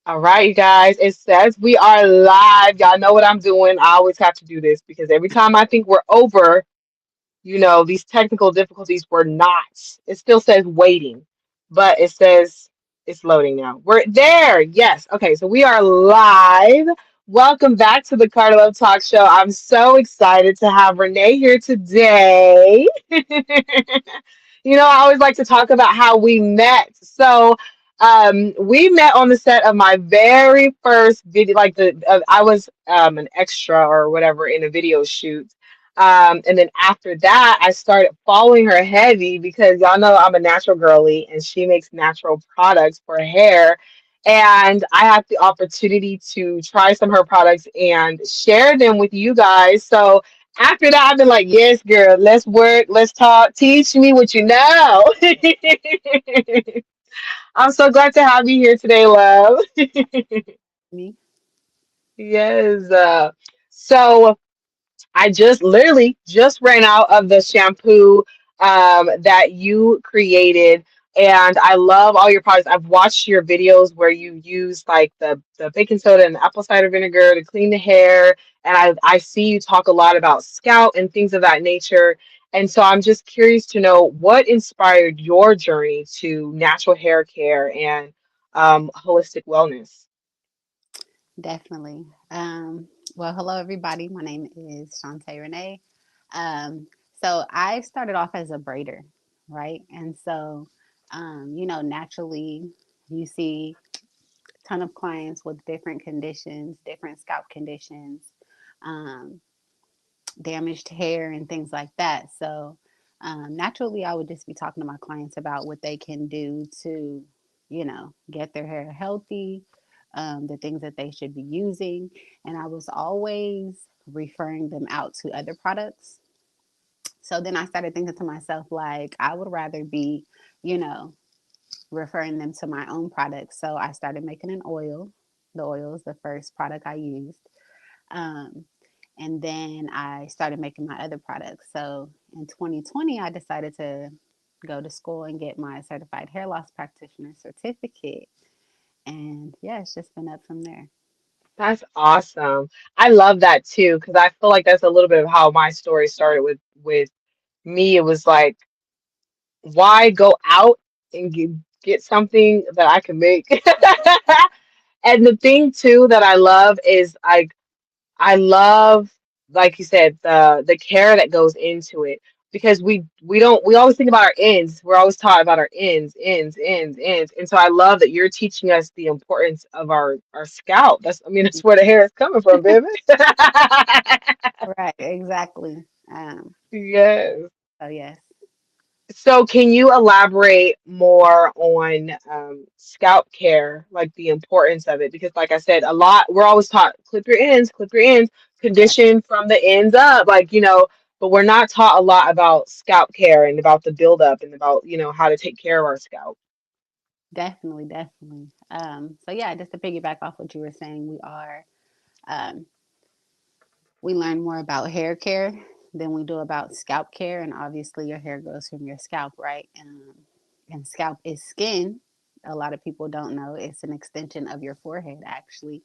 All right, you guys. It says we are live. Y'all know what I'm doing. I always have to do this because every time I think we're over, these technical difficulties were not. It still says waiting, but it says it's loading now. We're there. Yes. Okay, so we are live. Welcome back to the Carter Love Talk Show. I'm so excited to have Renee here today. I always like to talk about how we met. So, we met on the set of my very first video, like I was an extra or whatever in a video shoot, and then after that, I started following her heavy because y'all know I'm a natural girly and she makes natural products for hair. And I had the opportunity to try some of her products and share them with you guys. So after that, I've been like, yes, girl, let's work, let's talk, teach me what you know. I'm so glad to have you here today, love. Me. Yes. So I just literally just ran out of the shampoo that you created, and I love all your products. I've watched your videos where you use like the baking soda and the apple cider vinegar to clean the hair, and I see you talk a lot about scalp and things of that nature. And so I'm just curious to know what inspired your journey to natural hair care and holistic wellness. Definitely. Well, hello everybody. My name is Shantae Renee. Um, so I started off as a braider, right? And so, naturally, you see a ton of clients with different conditions, different scalp conditions, um, damaged hair, and things like that. So, naturally, I would just be talking to my clients about what they can do to, get their hair healthy, the things that they should be using. And I was always referring them out to other products. So then I started thinking to myself, like, I would rather be, you know, referring them to my own products. So I started making an oil. The oil is the first product I used. Um, and then I started making my other products. So in 2020, I decided to go to school and get my certified hair loss practitioner certificate. And yeah, it's just been up from there. That's awesome. I love that too, because I feel like that's a little bit of how my story started with me. It was like, why go out and get something that I can make? And the thing too that I love is I love, like you said, the care that goes into it because we always think about our ends. We're always taught about our ends. And so I love that you're teaching us the importance of our scalp. That's where the hair is coming from, baby. Right, exactly. Um, Yes. so yes, So can you elaborate more on scalp care, like the importance of it? Because like I said, a lot we're always taught clip your ends, right, condition from the ends up, but we're not taught a lot about scalp care and about the buildup and about, how to take care of our scalp. definitely, definitely. So yeah, just to piggyback off what you were saying, um, we learn more about hair care than we do about scalp care, and obviously your hair grows from your scalp, right? And scalp is skin. A lot of people don't know it's an extension of your forehead, actually.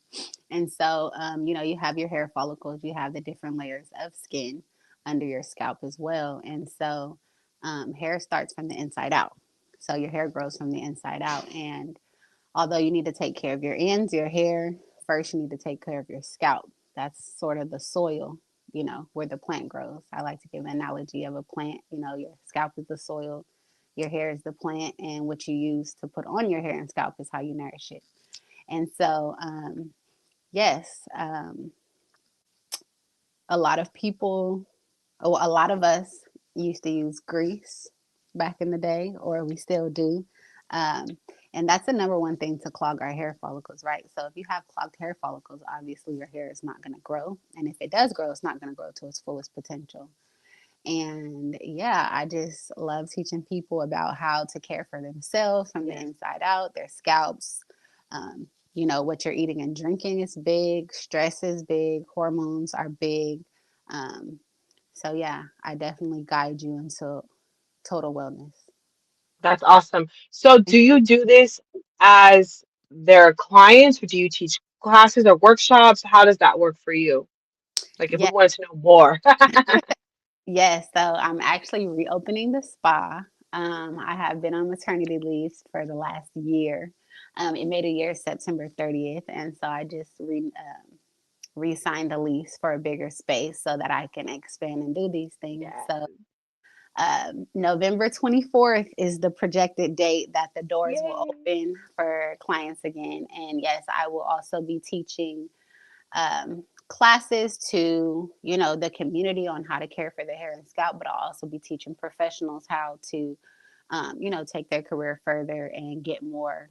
And so, you have your hair follicles, you have the different layers of skin under your scalp as well. And so, hair starts from the inside out. So, your hair grows from the inside out. And although you need to take care of your ends, your hair, first you need to take care of your scalp. That's sort of the soil, where the plant grows. I like to give an analogy of a plant. Your scalp is the soil, your hair is the plant, and what you use to put on your hair and scalp is how you nourish it. And so, yes, a lot of people, a lot of us used to use grease back in the day, or we still do. Um, and that's the number one thing to clog our hair follicles, right? So if you have clogged hair follicles, obviously your hair is not going to grow. And if it does grow, it's not going to grow to its fullest potential. And yeah, I just love teaching people about how to care for themselves from the Yes. inside out, their scalps. Um, what you're eating and drinking is big, stress is big, hormones are big. Um, so, yeah, I definitely guide you into total wellness. That's awesome. So do you do this as their clients? Or do you teach classes or workshops? How does that work for you? Like if we Yeah, wanted to know more. yes. So I'm actually reopening the spa. I have been on maternity leave for the last year. It made a year September 30th, and so I just re-signed the lease for a bigger space so that I can expand and do these things. Yeah. So November 24th is the projected date that the doors will Yay. open for clients again. And yes, I will also be teaching classes to, the community on how to care for their hair and scalp, but I'll also be teaching professionals how to, take their career further and get more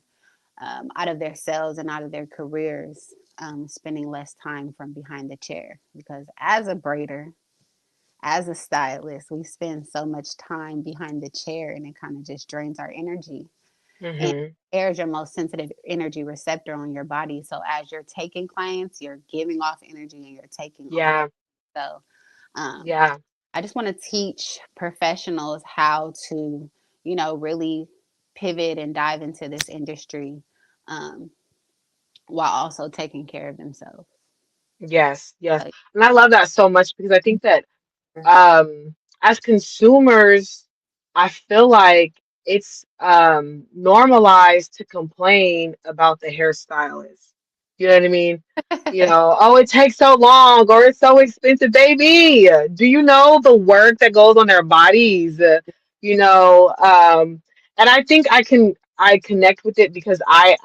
out of their selves and out of their careers, spending less time from behind the chair. Because as a braider, as a stylist, we spend so much time behind the chair and it kind of just drains our energy. And Hmm. air is your most sensitive energy receptor on your body. So as you're taking clients, you're giving off energy and you're taking on. Yeah. So um, Yeah. I just want to teach professionals how to, really pivot and dive into this industry um, while also taking care of themselves. Yes. Yes. So, And I love that so much because I think that as consumers, I feel like it's normalized to complain about the hairstylist. You know what I mean? Oh, it takes so long or it's so expensive, baby. Do you know the work that goes on their bodies? You know, and I think I connect with it because I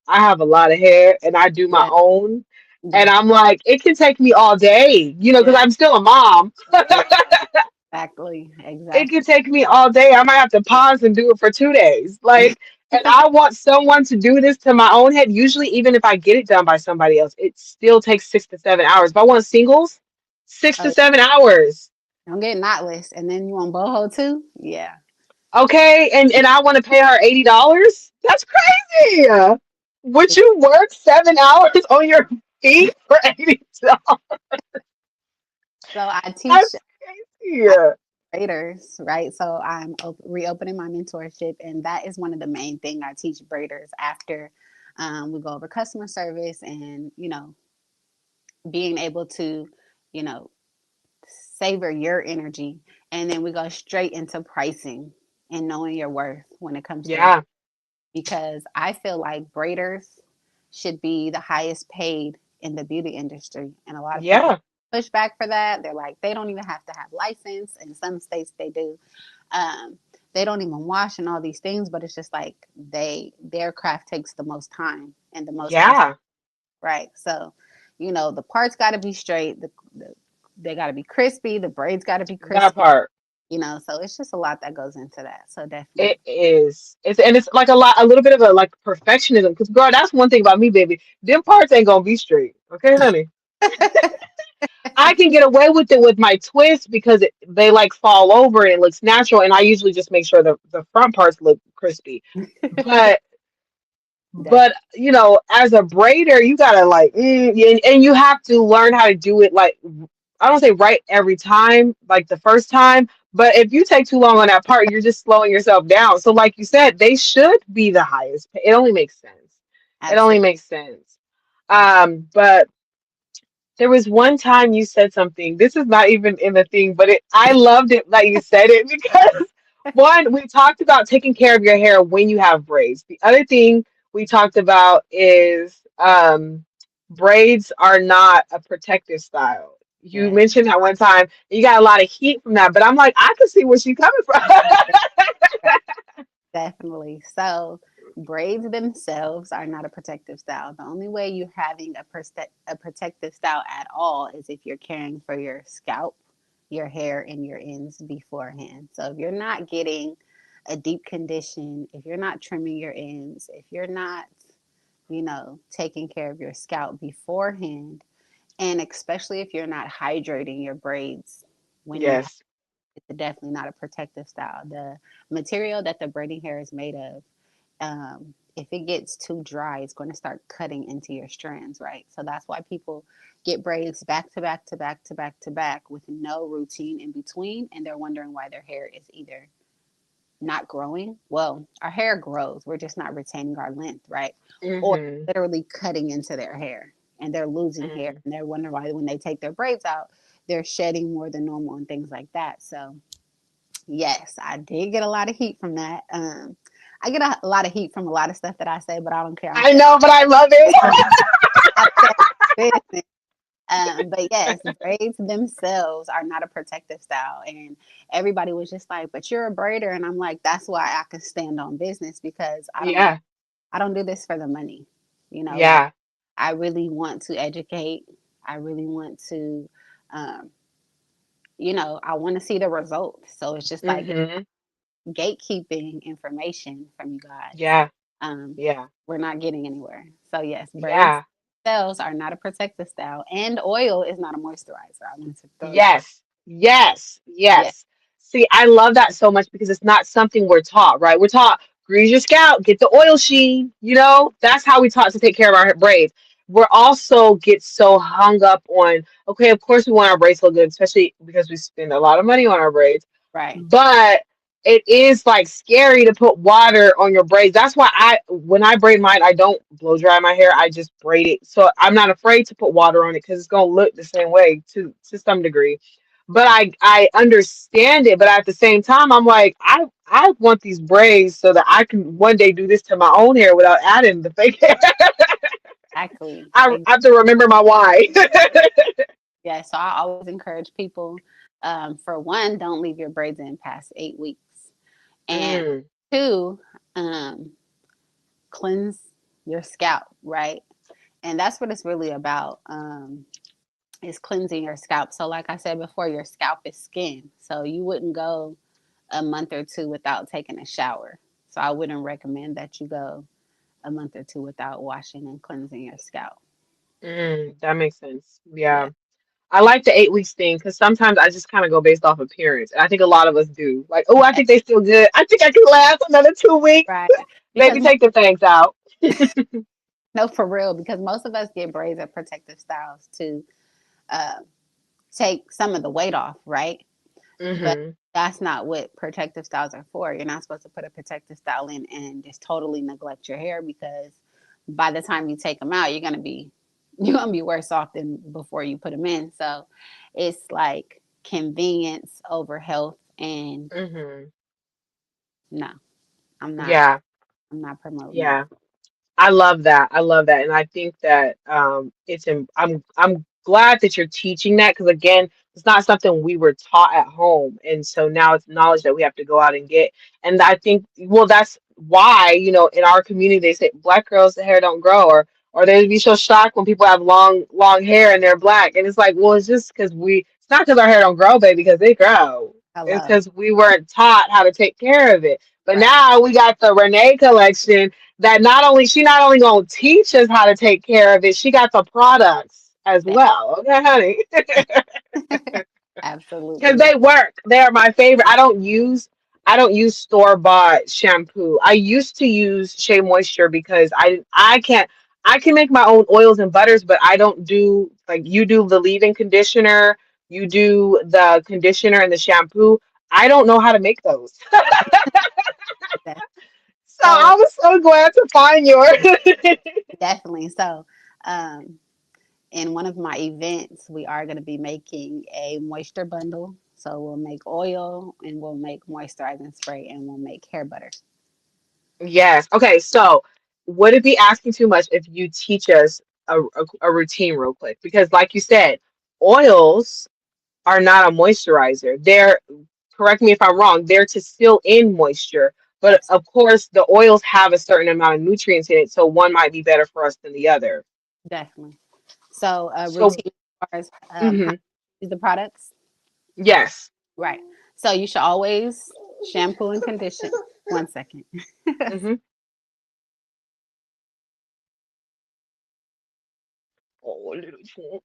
have a lot of hair and I do my yeah, own. And yeah, I'm like, it can take me all day, because yeah, I'm still a mom. yeah, exactly, It exactly. could take me all day. I might have to pause and do it for 2 days. Like, and I want someone to do this to my own head. Usually, even if I get it done by somebody else, it still takes 6 to 7 hours. If I want singles, six Oh, to seven hours. don't get knotless, and then you want boho too? Yeah. Okay. And I want to pay her $80. That's crazy. Would you work 7 hours on your feet for $80? So I teach That's crazy. braiders, right? So I'm reopening my mentorship, and that is one of the main thing I teach braiders after we go over customer service and being able to you know savor your energy, and then we go straight into pricing and knowing your worth when it comes to Yeah. because I feel like braiders should be the highest paid in the beauty industry. And a lot of people Yeah. push back for that. They're like, they don't even have to have license. In some states they do. Um, they don't even wash and all these things, but it's just like their craft takes the most time and the most effort, Yeah. right? So, the parts got to be straight. They got to be crispy. The braids got to be That crispy. part. So it's just a lot that goes into that. So definitely. It is. It's like a little bit of a like perfectionism. Because girl, that's one thing about me, baby. Them parts ain't gonna be straight. Okay, honey. I can get away with it with my twist because they like fall over and it looks natural, and I usually just make sure the front parts look crispy. But Definitely. as a braider, you gotta like, and you have to learn how to do it like I don't say right every time, like the first time. But if you take too long on that part, you're just slowing yourself down. So, like you said, they should be the highest. It only makes sense. It only Absolutely. makes sense. But there was one time you said something. This is not even in the thing, but I loved it that you said it because one, we talked about taking care of your hair when you have braids. The other thing we talked about is braids are not a protective style. You Yeah, mentioned that one time you got a lot of heat from that, but I'm like, I can see where she's coming from. definitely. So, braids themselves are not a protective style. The only way you're having a protective style at all is if you're caring for your scalp, your hair, and your ends beforehand. So, if you're not getting a deep condition, if you're not trimming your ends, if you're not, taking care of your scalp beforehand, and especially if you're not hydrating your braids when you Yes. it's definitely not a protective style. The material that the braiding hair is made of, if it gets too dry, it's going to start cutting into your strands, right? So that's why people get braids back to back to back to back to back with no routine in between, and they're wondering why their hair is either not growing. Well, our hair grows. We're just not retaining our length, right? Or Mm-hmm. literally cutting into their hair and they're losing hair Mm. and they're wondering why when they take their braids out, they're shedding more than normal and things like that. So, yes, I did get a lot of heat from that. I get a lot of heat from a lot of stuff that I say, but I don't care. I know, but I love it. I'm business. But yes, braids themselves are not a protective style. And everybody was just like, but you're a braider. And I'm like, that's why I can stand on business because Yeah, I don't do this for the money. You know, like yeah. I really want to educate. I really want to, um, I want to see the results. So it's just like Mm-hmm. gatekeeping information from you guys. Yeah, Um, yeah, we're not getting anywhere. So yes, braids yeah. cells are not a protective style, and oil is not a moisturizer. I wanted to throw that. Yes, yes, Yeah, yes. See, I love that so much because it's not something we're taught, right? We're taught grease your scalp, get the oil sheen, that's how we taught to take care of our braids. We're also get so hung up on, okay, of course we want our braids to look good, especially because we spend a lot of money on our braids. right. But it is like scary to put water on your braids. That's why when I braid mine, I don't blow dry my hair. I just braid it. So I'm not afraid to put water on it because it's gonna look the same way to some degree. But I understand it. But at the same time, I'm like, I want these braids so that I can one day do this to my own hair without adding the fake hair. Exactly. I have to remember my why. Yeah. So I always encourage people. For one, don't leave your braids in past 8 weeks, and Mm, two, um, cleanse your scalp. Right, and that's what it's really about. Is cleansing your scalp. So, like I said before, your scalp is skin. So you wouldn't go a month or two without taking a shower. So I wouldn't recommend that you go a month or two without washing and cleansing your scalp. that makes sense. Yeah. Yeah. I like the 8 weeks thing because sometimes I just kind of go based off appearance. And I think a lot of us do. Like, oh, I Yes, think they still good. I think I can last another 2 weeks. right. Because Maybe take the things out. no, for real, because most of us get braids or protective styles to uh, take some of the weight off, right? But Hmm. that's not what protective styles are for. You're not supposed to put a protective style in and just totally neglect your hair because by the time you take them out, you're gonna be worse off than before you put them in. So it's like convenience over health, and Hmm. no, I'm not. Yeah. I'm not promoting that. Yeah. I love that. I love that, and I think that I'm glad that you're teaching that because again, it's not something we were taught at home, and so now it's knowledge that we have to go out and get. And I think, well, that's why in our community they say black girls the hair don't grow, or they'd be so shocked when people have long hair and they're black, and it's like, well, it's just because it's not because our hair don't grow, baby, because they grow. It's Hello, because we weren't taught how to take care of it. But right? now we got the Renee collection that not only gonna teach us how to take care of it, she got the products as That, well. Okay, honey. Because absolutely. they work. They are my favorite. I don't use store-bought shampoo. I used to use Shea Moisture because I can make my own oils and butters, but I don't do like you do the leave-in conditioner, you do the conditioner and the shampoo. I don't know how to make those. That- So So I was so glad to find yours. definitely. So in one of my events, we are going to be making a moisture bundle. So we'll make oil and we'll make moisturizing spray and we'll make hair butter. Yes. Okay. So, would it be asking too much if you teach us a routine real quick? Because, like you said, oils are not a moisturizer. Correct me if I'm wrong, they're to seal in moisture. But Absolutely. of course, the oils have a certain amount of nutrients in it, so one might be better for us than the other. Definitely. So So, routine as far as how hmm, to use the products. yes. Right. So you should always shampoo and condition. One second. Hmm. Oh, little chunk.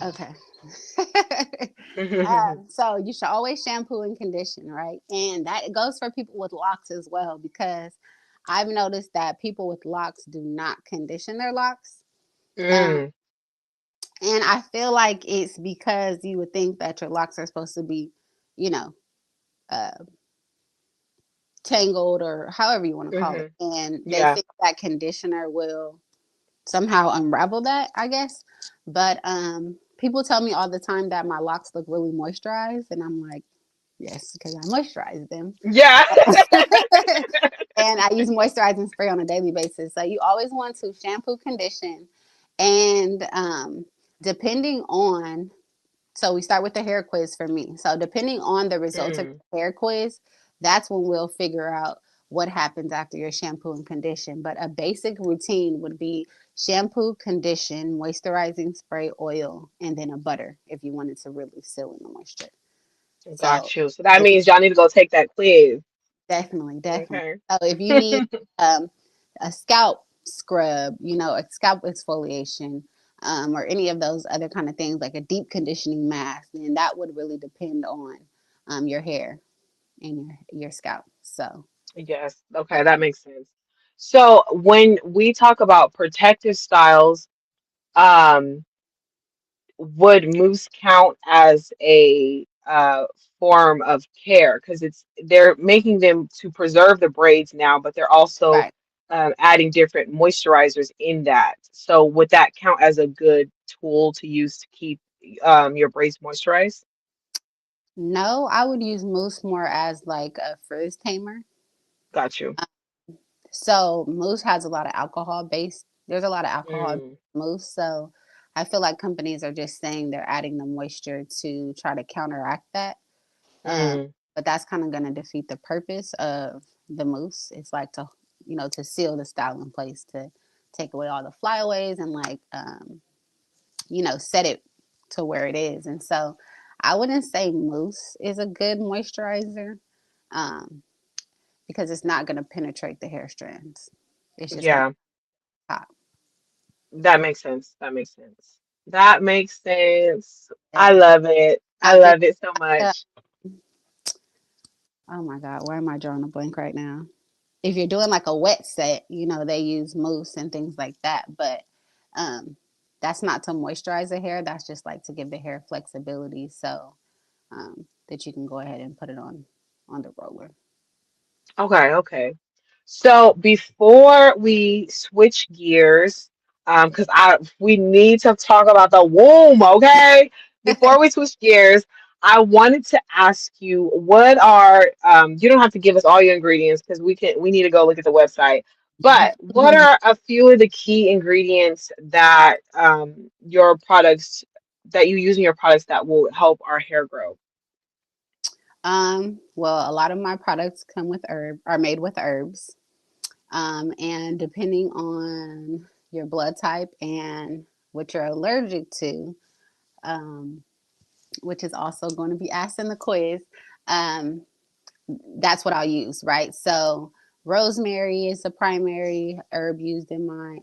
Okay. Hmm. So you should always shampoo and condition, right? And that goes for people with locks as well, because I've noticed that people with locks do not condition their locks. Um, Mm, and I feel like it's because you would think that your locks are supposed to be, you know, uh, tangled or however you want to call it. hmm. And they Yeah. think that conditioner will somehow unravel that, I guess. But people tell me all the time that my locks look really moisturized, and I'm like, yes, because I moisturize them. Yeah. And I use moisturizing spray on a daily basis. So you always want to shampoo, condition, and depending on, so we start with the hair quiz for me. So depending on the results of Mm, your hair quiz, that's when we'll figure out what happens after your shampoo and condition. But a basic routine would be shampoo, condition, moisturizing spray, oil, and then a butter if you wanted to really seal in the moisture. So got you. So that if you means y'all need to go take that quiz. definitely, definitely. Okay. So if you need um, a scalp scrub, a scalp exfoliation, or any of those other kind of things, like a deep conditioning mask, then that would really depend on your hair and your scalp. So Yes. Okay, that makes sense. So when we talk about protective styles, um, would mousse count as a form of care? Because they're making them to preserve the braids now, but they're also right. adding different moisturizers in that. So would that count as a good tool to use to keep your braids moisturized? No, I would use mousse more as like a frizz tamer. Got you. So mousse has a lot of alcohol based. There's a lot of alcohol in Mm, mousse. So I feel like companies are just saying they're adding the moisture to try to counteract that. Um, mm, but that's kind of going to defeat the purpose of the mousse. It's like to seal the style in place, to take away all the flyaways and like, set it to where it is. And so I wouldn't say mousse is a good moisturizer, um, because it's not going to penetrate the hair strands. It's just going to yeah, pop. that makes sense. That makes sense. That makes sense. I Yeah. love it. I Now, if love it so uh, much. oh my God, why am I drawing a blank right now? If you're doing like a wet set, they use mousse and things like that. But um, that's not to moisturize the hair. That's just like to give the hair flexibility, so that you can go ahead and put it on the roller. Okay, okay. So before we switch gears, because I we need to talk about the womb, okay? Before we switch gears, I wanted to ask you what are you don't have to give us all your ingredients because we need to go look at the website. But what are a few of the key ingredients that your products that you use in your products that will help our hair grow? Well, a lot of my products come with are made with herbs. And depending on your blood type and what you're allergic to, um, which is also going to be asked in the quiz, um, that's what I'll use, right? So, rosemary is the primary herb used in my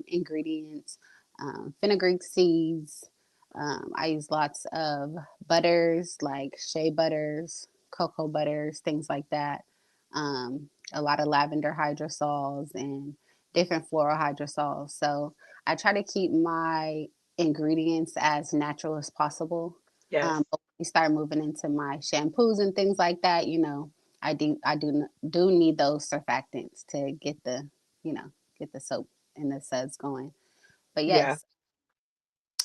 ingredients. Fenugreek seeds. I use lots of butters like shea butters, cocoa butters, things like that. A lot of lavender hydrosols and different floral hydrosols. So I try to keep my ingredients as natural as possible. Yes. But when you start moving into my shampoos and things like that, I do need those surfactants to you know, get the soap and the suds going. But Yeah. yes,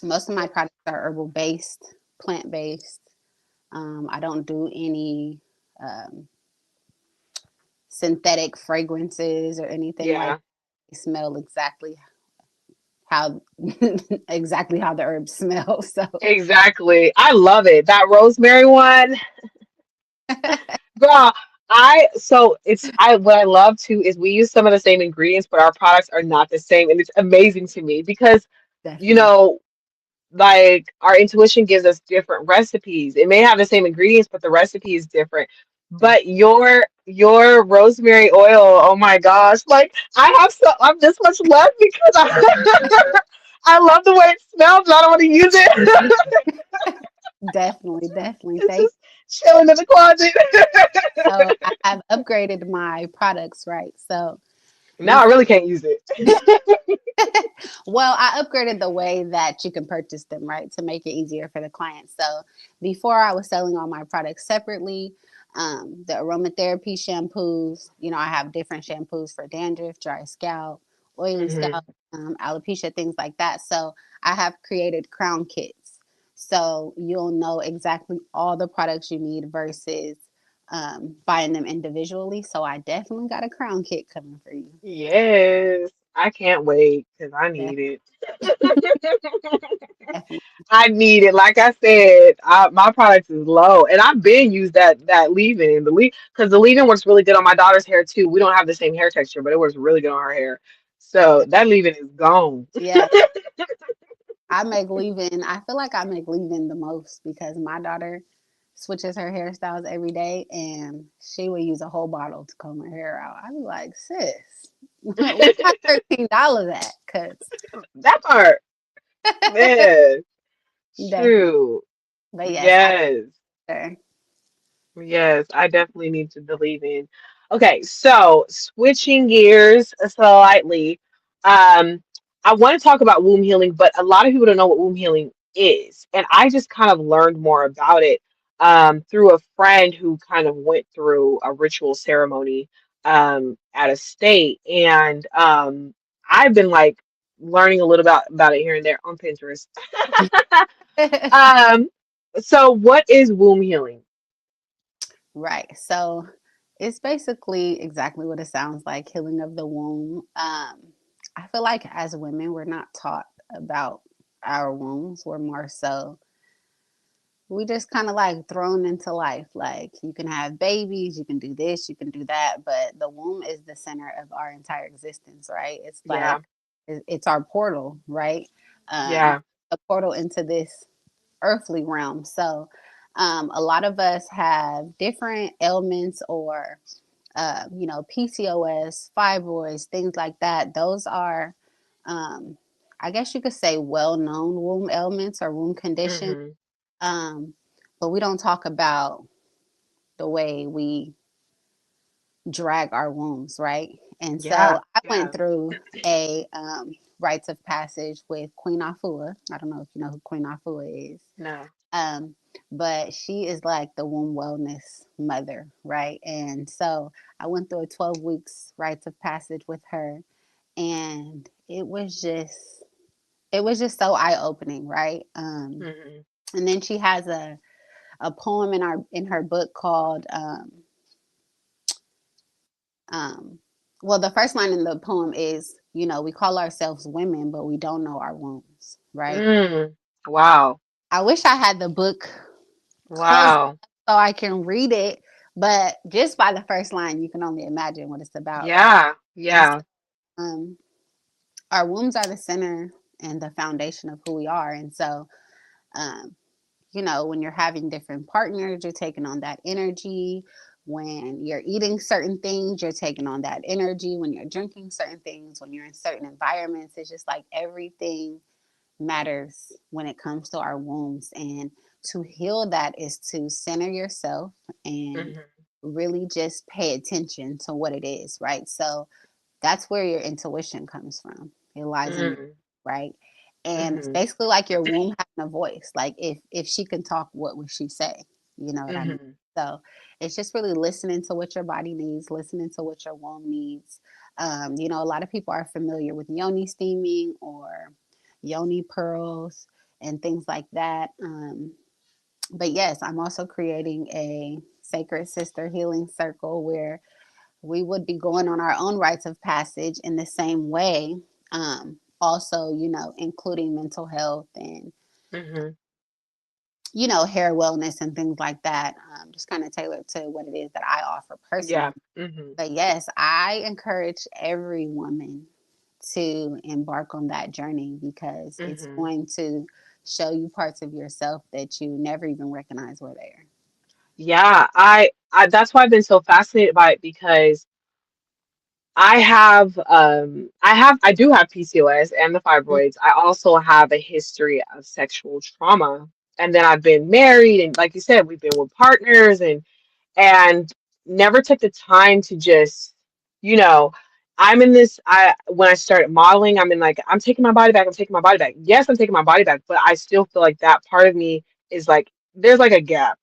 most of my products are herbal based, plant based. I don't do any um, synthetic fragrances or anything like Yeah. that. They smell how exactly how the herbs smell. So Exactly. I love it. That rosemary one, girl. I what I love too is we use some of the same ingredients, but our products are not the same, and it's amazing to me because you definitely. know, like our intuition gives us different recipes. It may have the same ingredients, but the recipe is different. But Definitely. your rosemary oil, oh my gosh, like I have this much left because I I love the way it smells. And I don't want to use it. Definitely, definitely. It's Thank just chilling in the closet. So I have upgraded my products, right? So Now I before, really can't use it. well, I upgraded the way that you can purchase them, right, to make it easier for the client. So before I was selling all my products separately, the aromatherapy shampoos, I have different shampoos for dandruff, dry scalp, oily Hmm. scalp, alopecia, things like that. So I have created crown kits. So you'll know exactly all the products you need versus buying them individually. So I definitely got a crown kit coming for you. Yes, I can't wait because I Def- need it. Definitely. I need it. Like I said, my product is low, and I've been used that leave-in, the leave because the leave-in works really good on my daughter's hair too. We don't have the same hair texture, but it works really good on her hair. So that leave-in is gone. Yeah, I make leave-in. I feel like I make leave-in the most because my daughter switches her hairstyles every day, and she will use a whole bottle to comb her hair out. I be like, sis, where my $13 at? Cause That part, man. definitely, Shoot. but yes, I Yes. sure. Yes, I definitely need to believe in. Okay, so switching gears slightly, I want to talk about womb healing, but a lot of people don't know what womb healing is, and I just kind of learned more about it through a friend who kind of went through a ritual ceremony at a state, and I've been like learning a little about it here and there on Pinterest. Um, so what is womb healing? Right. So it's basically exactly what it sounds like, healing of the womb. I feel like as women, we're not taught about our wombs. We're more so we just kind of like thrown into life. Like you can have babies, you can do this, you can do that, but the womb is the center of our entire existence, right? It's like Yeah. it's our portal, right? Um, Yeah. a portal into this earthly realm. So a lot of us have different ailments or PCOS, fibroids, things like that. Those are, um, I guess you could say, well-known womb ailments or womb conditions. Hmm. Um, but we don't talk about the way we drag our wombs, right? And Yeah. so I went Yeah. through a rites of passage with Queen Afua. I don't know if you know who Queen Afua is. No. Um, but she is like the womb wellness mother, right? And so I went through a 12 weeks rites of passage with her, and it was just so eye opening, right? Hmm. And then she has a poem in her book called um, well, the first line in the poem is, we call ourselves women, but we don't know our wombs, right? Mm. Wow. I wish I had the book close Wow. so I can read it, but just by the first line, you can only imagine what it's about. Yeah. And so, Yeah. um, our wombs are the center and the foundation of who we are. And so, um, when you're having different partners, you're taking on that energy. When you're eating certain things, you're taking on that energy. When you're drinking certain things, when you're in certain environments, it's just like everything matters when it comes to our wombs. And to heal that is to center yourself and Hmm. really just pay attention to what it is, right? So that's where your intuition comes from. It lies in, Mm. right? And it's Hmm. basically like your womb having a voice. Like if she can talk, what would she say? You know what I mean? Hmm. So it's just really listening to what your body needs, listening to what your womb needs. A lot of people are familiar with yoni steaming or yoni pearls and things like that. But yes, I'm also creating a sacred sister healing circle where we would be going on our own rites of passage in the same way. Also, including mental health and, Hmm. hair wellness and things like that, just kind of tailored to what it is that I offer Yeah. personally. Hmm. But yes, I encourage every woman to embark on that journey because it's Hmm. going to show you parts of yourself that you never even recognize were there. Yeah. I that's why I've been so fascinated by it because I do have PCOS and the fibroids. I also have a history of sexual trauma. And then I've been married, and like you said, we've been with partners, and never took the time to just, you know, I'm in this. I When I started modeling, I'm in like, I'm taking my body back, I'm taking my body back. Yes, I'm taking my body back, but I still feel like that part of me is like, there's like a gap.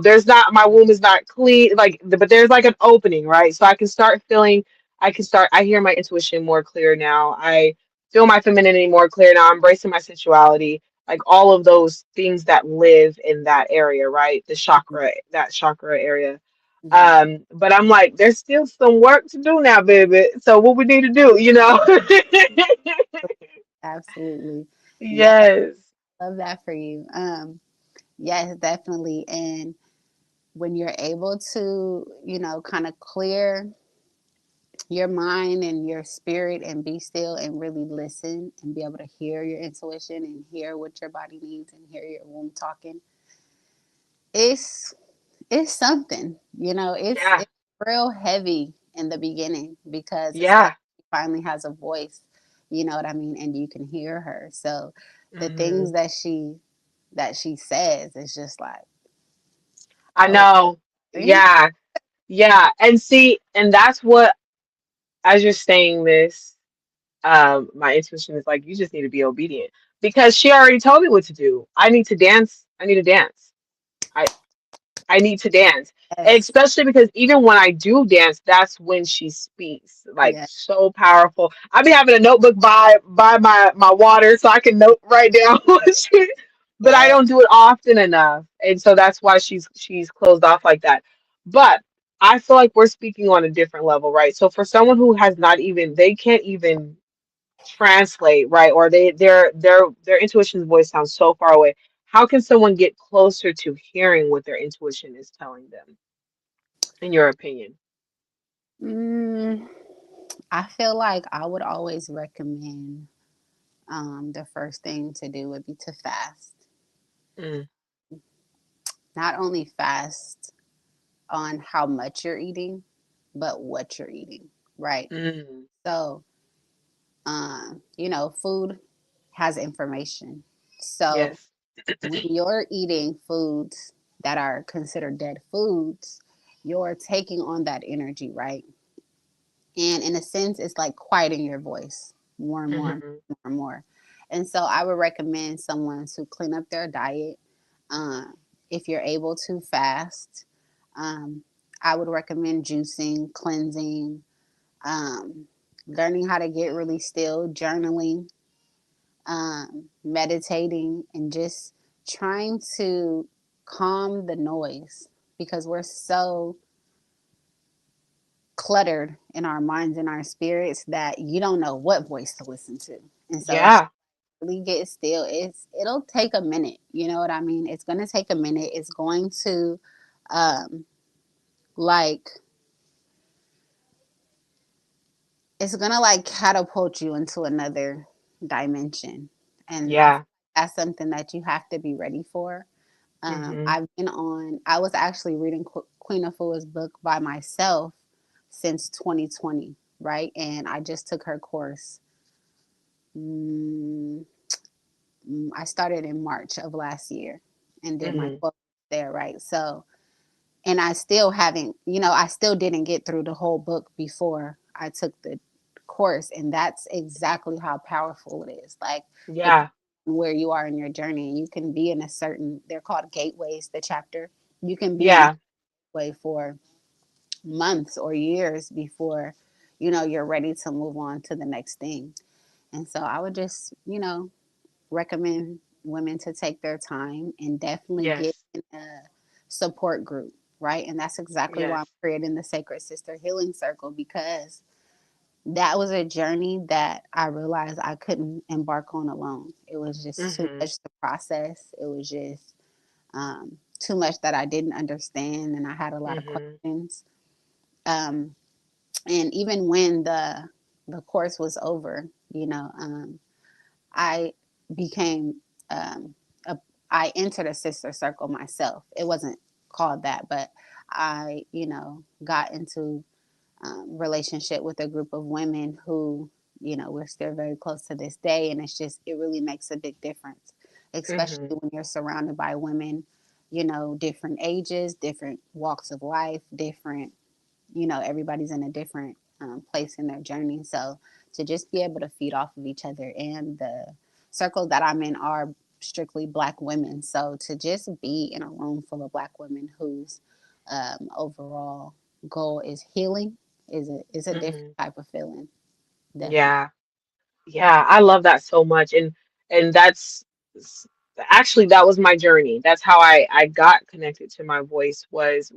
There's not, my womb is not clean, like, but there's like an opening, right? So I can start feeling, I hear my intuition more clear now. I feel my femininity more clear now. I'm embracing my sensuality, like all of those things that live in that area, right? That chakra area. Mhm. But I'm like, there's still some work to do now, baby. So what we need to do? Absolutely. Yeah, Yes. love that for you. Yes, definitely. And when you're able to, kind of clear your mind and your spirit and be still and really listen and be able to hear your intuition and hear what your body needs and hear your womb talking, it's it's something. Yeah. It's real heavy in the beginning because especially Yeah. finally has a voice, you know what I mean, and you can hear her. So the things Hmm. that she says is just like, I oh, know. really? Yeah. Yeah. And see, and that's what, as you're saying this, my intuition is like, you just need to be obedient because she already told me what to do. I need to dance. I need to dance. I I need to dance. Yes, Especially because even when I do dance, that's when she speaks. Like, yeah, so powerful. I be having a notebook by my water so I can note write down what she, but I yeah. don't do it often enough. And so that's why she's closed off like that. But I feel like we're speaking on a different level, right? So for someone who has not even, they can't even translate, right? Or their intuition's voice sounds so far away. How can someone get closer to hearing what their intuition is telling them, in your opinion? Mm, I feel like I would always recommend the first thing to do would be to fast. Mm, Not only fast on how much you're eating, but what you're eating, right? mm, So, food has information. So yes. when you're eating foods that are considered dead foods, you're taking on that energy, right? And in a sense, it's like quieting your voice more and more and Hmm. more and more. And so I would recommend someone to clean up their diet. Uh, if you're able to fast, um, I would recommend juicing, cleansing, um, learning how to get really still, journaling, meditating, and just trying to calm the noise because we're so cluttered in our minds and our spirits that you don't know what voice to listen to. And so it's Yeah. really get still. It'll take a minute. You know what I mean? It's gonna take a minute. It's going to um like it's gonna like catapult you into another dimension. And I feel Yeah. like that's something that you have to be ready for. Hmm. I was actually reading Queen Afua's book by myself since 2020, right? And I just took her course. Mm, I started in March of last year and did my Hmm. 12 there, right? So, and I still haven't, I still didn't get through the whole book before I took the course. And that's exactly how powerful it is. Like, depending Yeah. on where you are in your journey, you can be in a certain, they're called gateways, the chapter. You can be in a Yeah. way for months or years before, you're ready to move on to the next thing. And so I would just, recommend women to take their time and definitely get Yes. in a support group, right? And that's exactly why I'm Yes. creating the Sacred Sister Healing Circle because that was a journey that I realized I couldn't embark on alone. It was just too Hmm. much to process. It was just too much that I didn't understand, and I had a lot of Hmm. questions. Um, and even when the course was over, I became um, a, I entered a sister circle myself. It wasn't called that, but I, got into relationship with a group of women who, we're still very close to this day. And it really makes a big difference, especially Hmm. when you're surrounded by women, different ages, different walks of life, different, everybody's in a different place in their journey. So to just be able to feed off of each other, and the circle that I'm in are strictly Black women. So to just be in a room full of Black women whose overall goal is healing is a different Hmm. type of feeling. Definitely. Yeah. Yeah, I love that so much. And s- actually that was my journey. That's how I got connected to my voice was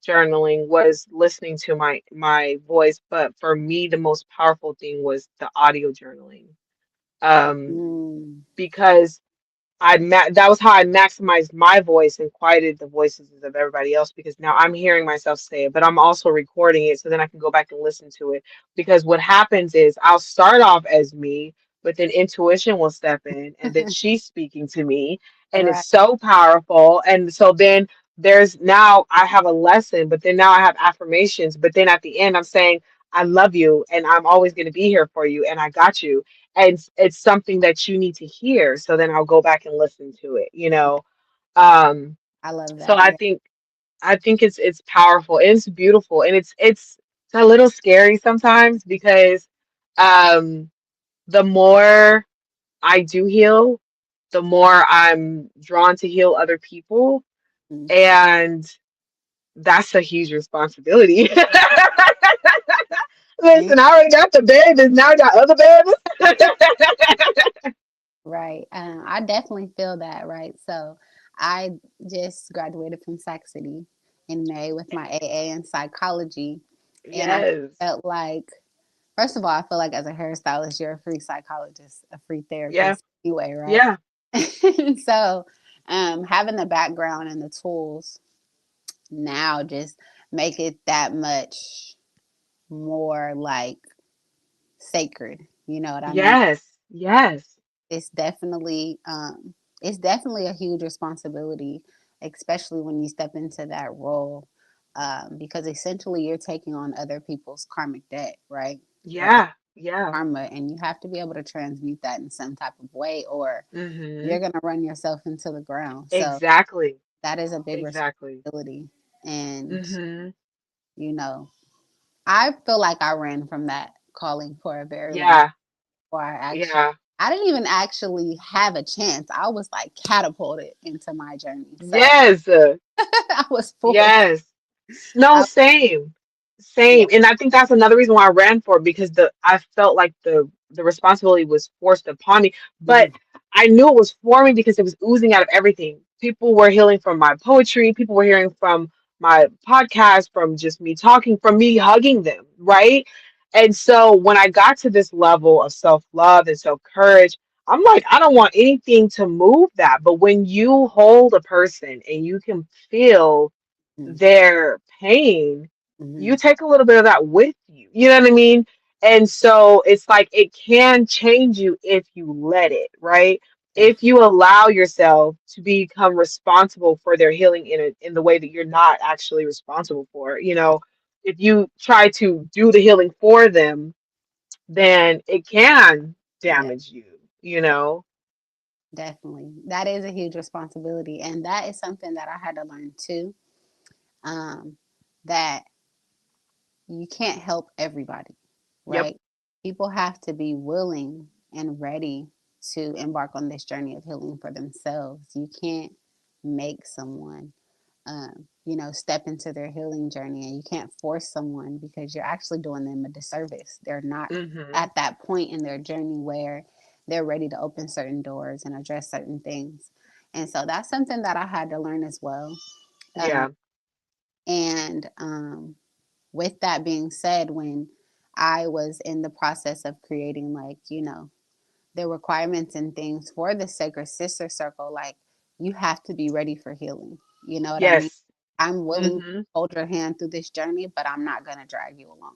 journaling, was listening to my voice. But for me, the most powerful thing was the audio journaling. Um, Mm, because that was how I maximized my voice and quieted the voices of everybody else, because now I'm hearing myself say it, but I'm also recording it so then I can go back and listen to it. Because what happens is I'll start off as me, but then intuition will step in and then she's speaking to me, and it's right. so powerful. And so then there's now I have a lesson, but then now I have affirmations, but then at the end I'm saying I love you and I'm always going to be here for you and I got you, and it's something that you need to hear, so then I'll go back and listen to it. um I love so that. i Yeah. think i think it's powerful and it's beautiful, and it's a little scary sometimes because um the more I do heal, the more I'm drawn to heal other people, Mm. and that's a huge responsibility. You Listen, I already got the babies, now I got other babies. right. I definitely feel that. Right. So I just graduated from Sac City in May with my AA in psychology, and I Yes. felt like, first of all, I feel like as a hairstylist, you're a free psychologist, a free Yeah. therapist anyway, right? Yeah. So, having the background and the tools now just make it that much more like sacred. You know what I mean? Yes. Yes. It's definitely, it's definitely a huge responsibility, especially when you step into that role, because essentially you're taking on other people's karmic debt, right? Or Yeah. Yeah. karma, and you have to be able to transmute that in some type of way, or Mm-hmm. you're going to run yourself into the ground. So Exactly. that is a big Exactly. responsibility. And, Mm-hmm. you know, I feel like I ran from that calling for a very long time Yeah. before Yeah. I didn't even actually have a chance. I was like catapulted into my journey. So Yes. I was forced. Yes. No, I, same. yeah. Same. And I think that's another reason why I ran for it, because I felt like the responsibility was forced upon me. But Mhm, I knew it was for me because it was oozing out of everything. People were healing from my poetry, people were hearing from my podcast, from just me talking, from me hugging them, right? And so when I got to this level of self-love and self-courage, I'm like, I don't want anything to move that. But when you hold a person and you can feel mhm, their pain, you mhm. take a little bit of that with you. You know what I mean? And so it's like it can change you if you let it, right? If Definitely. you allow yourself to become responsible for their healing in the way that you're not actually responsible for it. If you try to do the healing for them, then it can Yeah, damage you. definitely. That is a huge responsibility. And that is something that I had to learn too. Um, that you can't help everybody, Yep. right? People have to be willing and ready to embark on this journey of healing for themselves. You can't make someone, step into their healing journey, and you can't force someone because you're actually doing them a disservice. They're not Hmm. at that point in their journey where they're ready to open certain doors and address certain things. And so that's something that I had to learn as well. Um, Yeah. and with that being said, when I was in the process of creating, like, the requirements and things for the Sacred Sister Circle, like, you have to be ready for healing. You know what I mean? Yes. I'm willing to Hmm. hold your hand through this journey, but I'm not going to drag you along.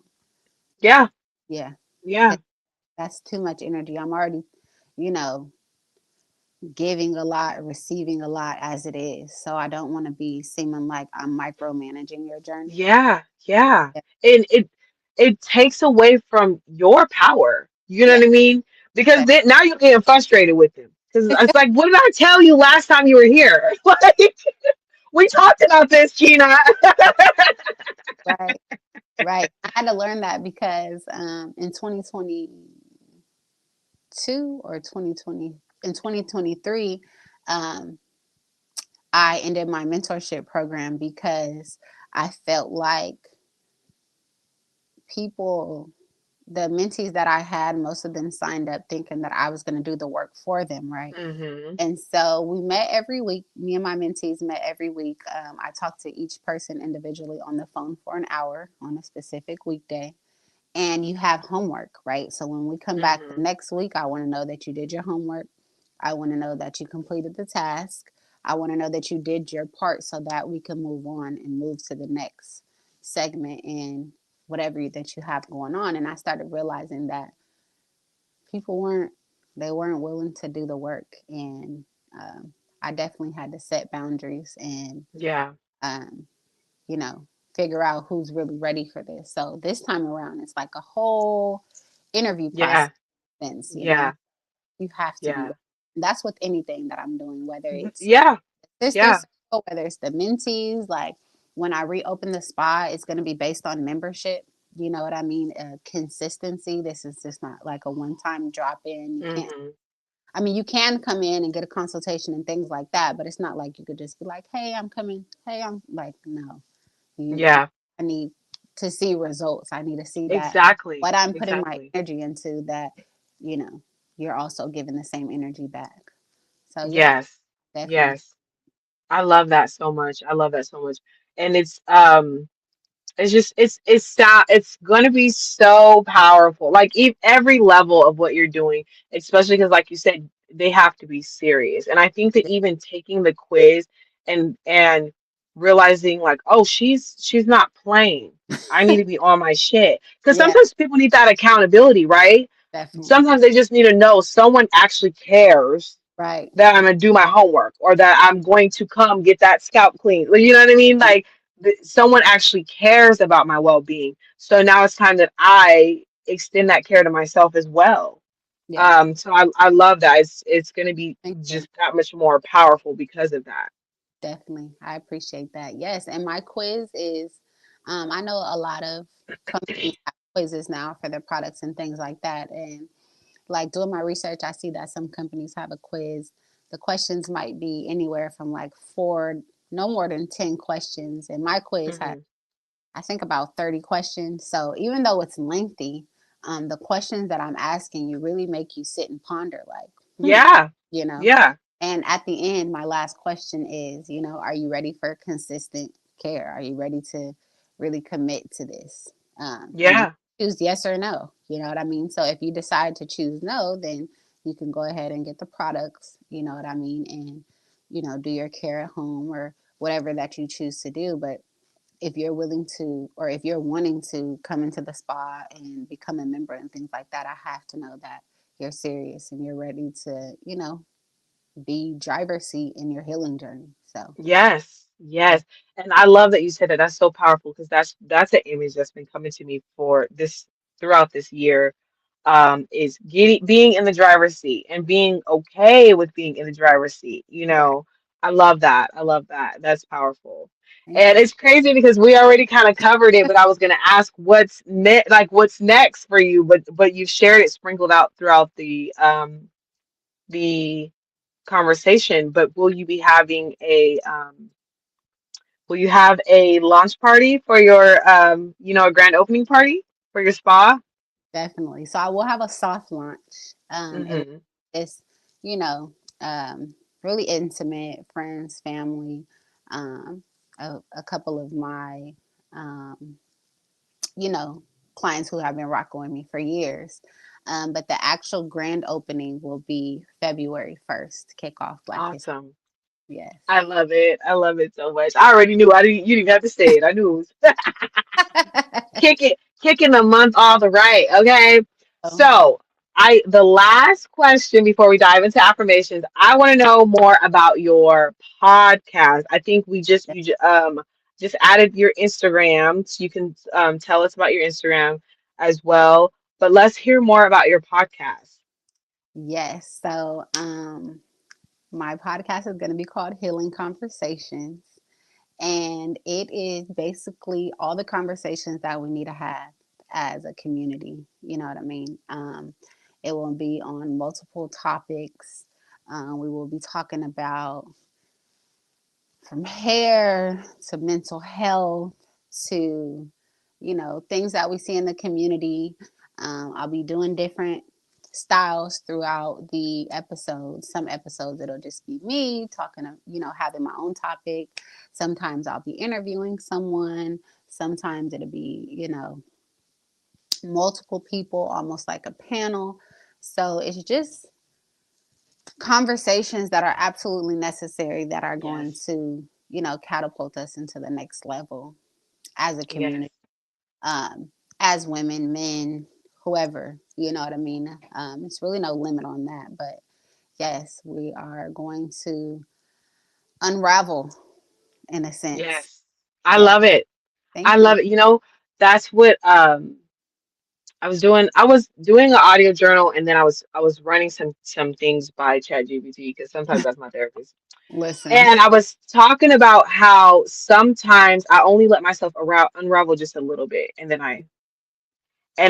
Yeah. Yeah. Yeah. 'Cause that's too much energy. I'm already, you know, giving a lot, receiving a lot as it is. So I don't want to be seeming like I'm micromanaging your journey. Yeah, yeah. Yeah. And it it takes away from your power. You know Yeah. what I mean? Because That, then now you're getting frustrated with him. Because it's like, what did I tell you last time you were here? Like, we talked about this, Gina. right. Right. I had to learn that because in 2022 or 2020, in 2023, um, I ended my mentorship program because I felt like people, the mentees that I had, most of them signed up thinking that I was going to do the work for them, right? Hmm. And so we met every week. Me and my mentees met every week. I talked to each person individually on the phone for an hour on a specific weekday. And you have homework, right? So when we come back the Hmm. next week, I want to know that you did your homework. I want to know that you completed the task. I want to know that you did your part so that we can move on and move to the next segment in whatever that you have going on. And I started realizing that people weren't willing to do the work, and um, I definitely had to set boundaries and Yeah. um, you know, figure out who's really ready for this. So this time around, it's like a whole interview process. Yeah. You know, Yeah. you have to be Yeah. ready. That's with anything that I'm doing, whether Mhm. it's Yeah. sister Yeah. circle, whether it's the mentees. Like when I reopen the spa, it's going to be based on membership. You know what I mean? Consistency. This is just not like a one time drop in. You can't. Hmm. I mean, you can come in and get a consultation and things like that, but it's not like you could just be like, "Hey, I'm coming. Hey, I'm like, no." You Yeah. I need to see results. I need to see that Exactly. what I'm putting my Exactly. energy into, that, you know, you're also giving the same energy back. So yeah, Yes. definitely. Yes. I love that so much. I love that so much. And it's just it's going to be so powerful. Like every level of what you're doing, especially because like you said, they have to be serious. And I think that even taking the quiz and realizing like, oh, she's not playing. I need to be on my shit. Because Yeah, sometimes people need that accountability, right? definitely. Sometimes they just need to know someone actually cares Right. that I'm gonna do my homework or that I'm going to come get that scalp clean. Like, you know what I mean? Like someone actually cares about my well-being. So now it's time that I extend that care to myself as well. Yes. So I love that. It's gonna be Thank you. just that much more powerful because of that. Definitely. I appreciate that. Yes. And my quiz is, I know a lot of companies have quizzes now for their products and things like that. And like doing my research, I see that some companies have a quiz. The questions might be anywhere from like four, no more than 10 questions. And my quiz has, Hmm. I think, about 30 questions. So even though it's lengthy, the questions that I'm asking you really make you sit and ponder, like, Yeah. you know. Yeah. And at the end, my last question is, are you ready for consistent care? Are you ready to really commit to this? And you Yeah. choose yes or no. You know what I mean? So if you decide to choose no, then you can go ahead and get the products, you know what I mean? And, do your care at home or whatever that you choose to do. But if you're willing to, or if you're wanting to come into the spa and become a member and things like that, I have to know that you're serious and you're ready to, be driver's seat in your healing journey. So, Yes, yeah, yes. And I love that you said that. That's so powerful because that's an image that's been coming to me for this throughout this year. Is being in the driver's seat and being okay with being in the driver's seat. right. I love that. I love that. That's powerful. Thank And you. it's crazy because we already kind of covered it, but I was gonna ask what's next for you, but you've shared it sprinkled out throughout the conversation. But will you have a launch party for your a grand opening party for your spa? Definitely. So I will have a soft launch. And Hmm. it's, you know, um, really intimate, friends, family, um, a couple of my, um, you know, clients who have been rocking with me for years. But the actual grand opening will be February 1st, kick off Black History. Awesome. Yes. I love it. I love it so much. I already knew. I didn't. You didn't even have to say it. I knew it was kicking the month off the right. Okay. So So the last question before we dive into affirmations, I want to know more about your podcast. I think we just you ju- just added your Instagram, so you can tell us about your Instagram as well. But let's hear more about your podcast. Yes. So, my podcast is going to be called Healing Conversations. And it is basically all the conversations that we need to have as a community. You know what I mean? It will be on multiple topics. We will be talking about from hair to mental health to, things that we see in the community. I'll be doing different styles throughout the episodes. Some episodes it'll just be me talking, having my own topic. Sometimes I'll be interviewing someone. Sometimes it'll be, multiple people, almost like a panel. So it's just conversations that are absolutely necessary that are going Yes. to, catapult us into the next level as a Yes. community, um, as women, men, whoever, you know what I mean? It's really no limit on that. But yes, we are going to unravel in a sense. Yes. I Yes. love it. Thank I you. love it. That's what I was doing an audio journal, and then I was running some things by ChatGPT because sometimes that's my therapist. Listen, And I was talking about how sometimes I only let myself unravel just a little bit, and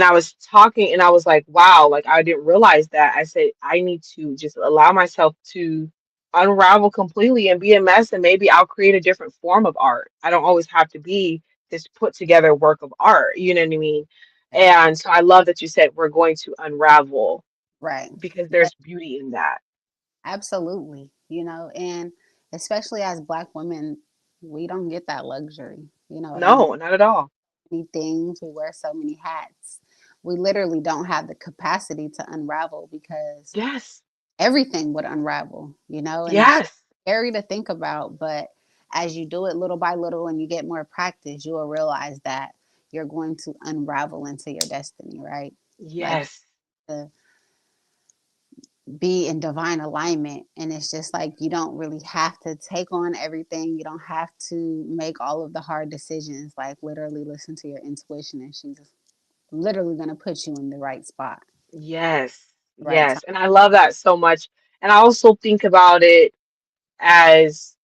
I was talking, and I was like, wow, like I didn't realize that. I said I need to just allow myself to unravel completely and be a mess, and maybe I'll create a different form of art. I don't always have to be this put together work of art, you know what I mean? And so I love that you said we're going to unravel right. because Yeah, there's beauty in that. absolutely. And especially as Black women, we don't get that luxury. You know what I mean? No, not at all. Many things, we wear so many hats. We literally don't have the capacity to unravel because Yes. everything would unravel, and it's Yes. scary to think about. But as you do it little by little and you get more practice, you will realize that you're going to unravel into your destiny, right? Like Yes. to be in divine alignment. And it's just like you don't really have to take on everything. You don't have to make all of the hard decisions. Like literally listen to your intuition and she's literally going to put you in the right spot, Yes. the right time. Yes. And I love that so much. And I also think about it as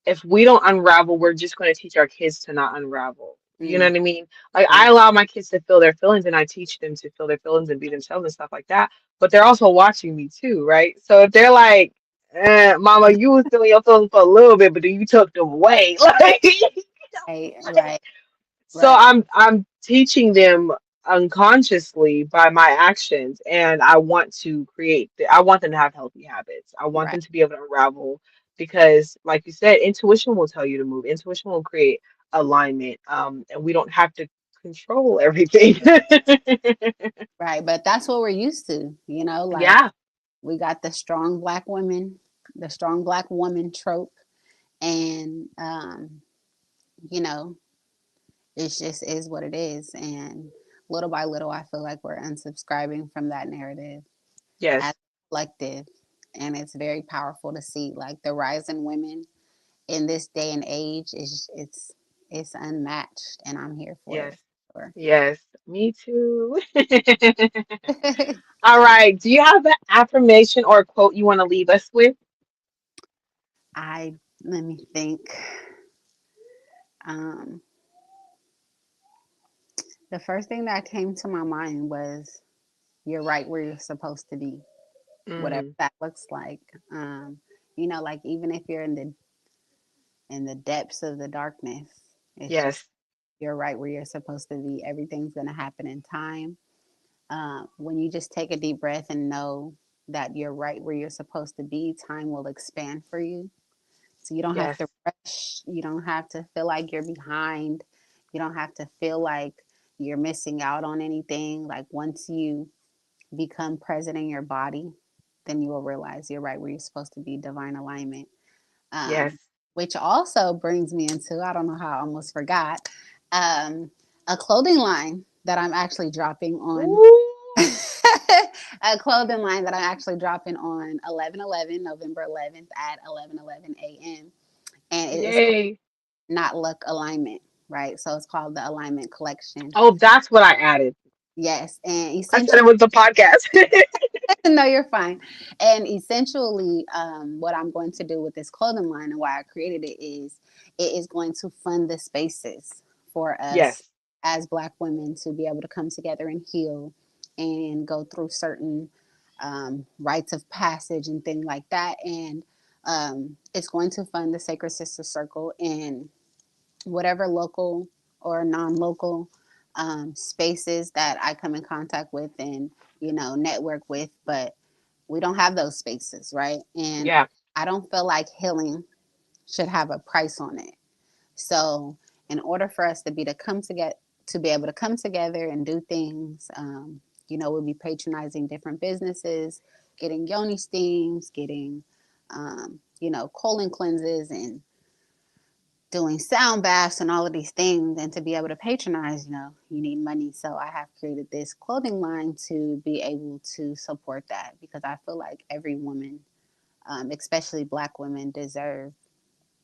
if we don't unravel, we're just going to teach our kids to not unravel. You know Mm, what I mean? Like right, I allow my kids to feel their feelings and I teach them to feel their feelings and be themselves and stuff like that. But they're also watching me too, right? So if they're like, Mama, you was feeling your feelings for a little bit, but then you took them away. right, right, So right, I'm teaching them unconsciously by my actions, and I want them to have healthy habits. I want right, them to be able to unravel because, like you said, intuition will tell you to move. Intuition will create alignment, and we don't have to control everything. right. But that's what we're used to, like Yeah. we got the strong Black woman trope. And, you know, it just is what it is. And little by little, I feel like we're unsubscribing from that narrative as Yes. a collective. And it's very powerful to see like the rise in women in this day and age is it's unmatched, and I'm here for Yes. it for Yes. Me too. sure. All right. Do you have an affirmation or a quote you want to leave us with? I Let me think. Um, the first thing that came to my mind was you're right where you're supposed to be, whatever Mm, that looks like. Um, like even if you're in the depths of the darkness, it's just yes. you're right where you're supposed to be. Everything's gonna happen in time. When you just take a deep breath and know that you're right where you're supposed to be, time will expand for you. So you don't have Yes. to rush. You don't have to feel like you're behind. You don't have to feel like you're missing out on anything. Like once you become present in your body, then you will realize you're right where you're supposed to be, divine alignment. Yes. Which also brings me into, I don't know how I almost forgot, um, a clothing line that I'm actually dropping on. Ooh, A clothing line that I'm actually dropping on 11/11, November 11th at 11:11 a.m. And it is called yay. Not Luck Alignment, right? So it's called the Alignment Collection. Oh, that's what I added. Yes, and I said it essentially, was the podcast. no, you're fine. And essentially, what I'm going to do with this clothing line and why I created it is going to fund the spaces for us Yes. as Black women to be able to come together and heal and go through certain rites of passage and things like that. And it's going to fund the Sacred Sister Circle and whatever local or non-local spaces that I come in contact with and network with, but we don't have those spaces, right? And Yeah. I don't feel like healing should have a price on it. So, in order for us to be able to come together and do things, we'll be patronizing different businesses, getting yoni steams, getting, colon cleanses, and doing sound baths and all of these things. And to be able to patronize, you need money. So I have created this clothing line to be able to support that because I feel like every woman, especially Black women, deserve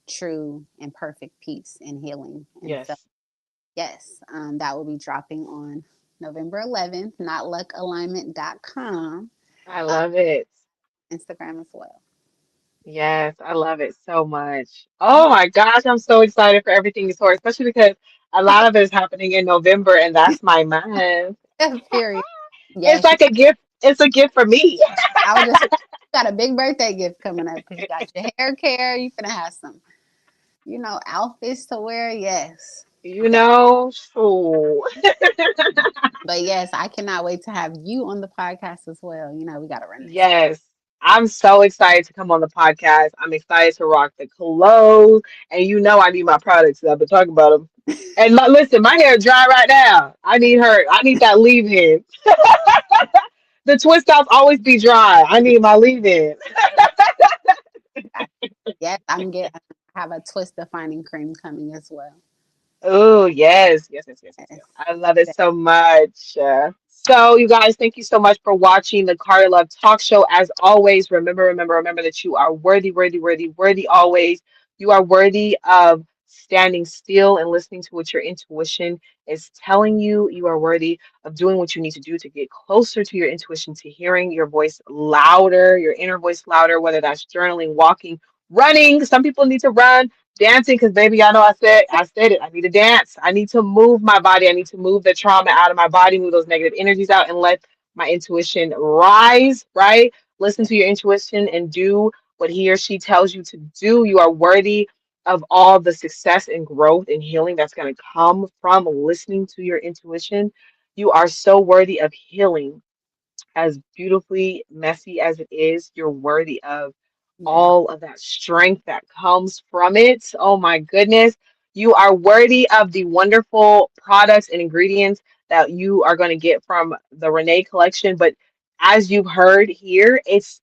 true and perfect peace and healing. And so, Yes. yes, that will be dropping on November 11th, notluckalignment.com, I uh, love it. Instagram as well. Yes, I love it so much. Oh my gosh, I'm so excited for everything you saw, especially because a lot of it is happening in November and that's my month. Period. It's Yes, like a gift. It's a gift for me. I was just got a big birthday gift coming up because you got your hair care. You finna have some, outfits to wear. Yes. You know, so But yes, I cannot wait to have you on the podcast as well. We got to run this. yes. I'm so excited to come on the podcast. I'm excited to rock the clothes. And you know I need my products. I've been talking about them. And listen, my hair is dry right now. I need that leave-in. The twist outs always be dry. I need my leave-in. Yes, I'm getting have a twist defining cream coming as well. Oh, yes. Yes, yes, yes, yes, yes. Yes. I love it so much. So, you guys, thank you so much for watching the Carter Love Talk Show. As always, remember that you are worthy, worthy, worthy, worthy always. You are worthy of standing still and listening to what your intuition is telling you. You are worthy of doing what you need to do to get closer to your intuition, to hearing your voice louder, your inner voice louder, whether that's journaling, walking, running. Some people need to run dancing because baby, I know I said it. I need to dance. I need to move my body. I need to move the trauma out of my body, move those negative energies out, and let my intuition rise, right? Listen to your intuition and do what he or she tells you to do. You are worthy of all the success and growth and healing that's going to come from listening to your intuition. You are so worthy of healing, as beautifully messy as it is. You're worthy of Yes. all of that strength that comes from it. Oh my goodness. You are worthy of the wonderful products and ingredients that you are going to get from the Renee collection. But as you've heard here, it's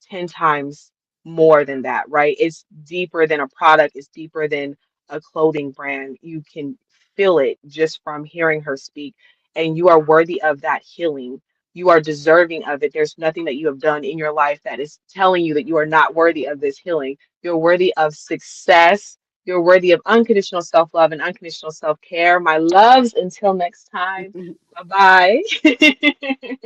10 times more than that, right? It's deeper than a product, it's deeper than a clothing brand. You can feel it just from hearing her speak, and you are worthy of that healing. You are deserving of it. There's nothing that you have done in your life that is telling you that you are not worthy of this healing. You're worthy of success. You're worthy of unconditional self love and unconditional self care. My loves, until next time, bye bye.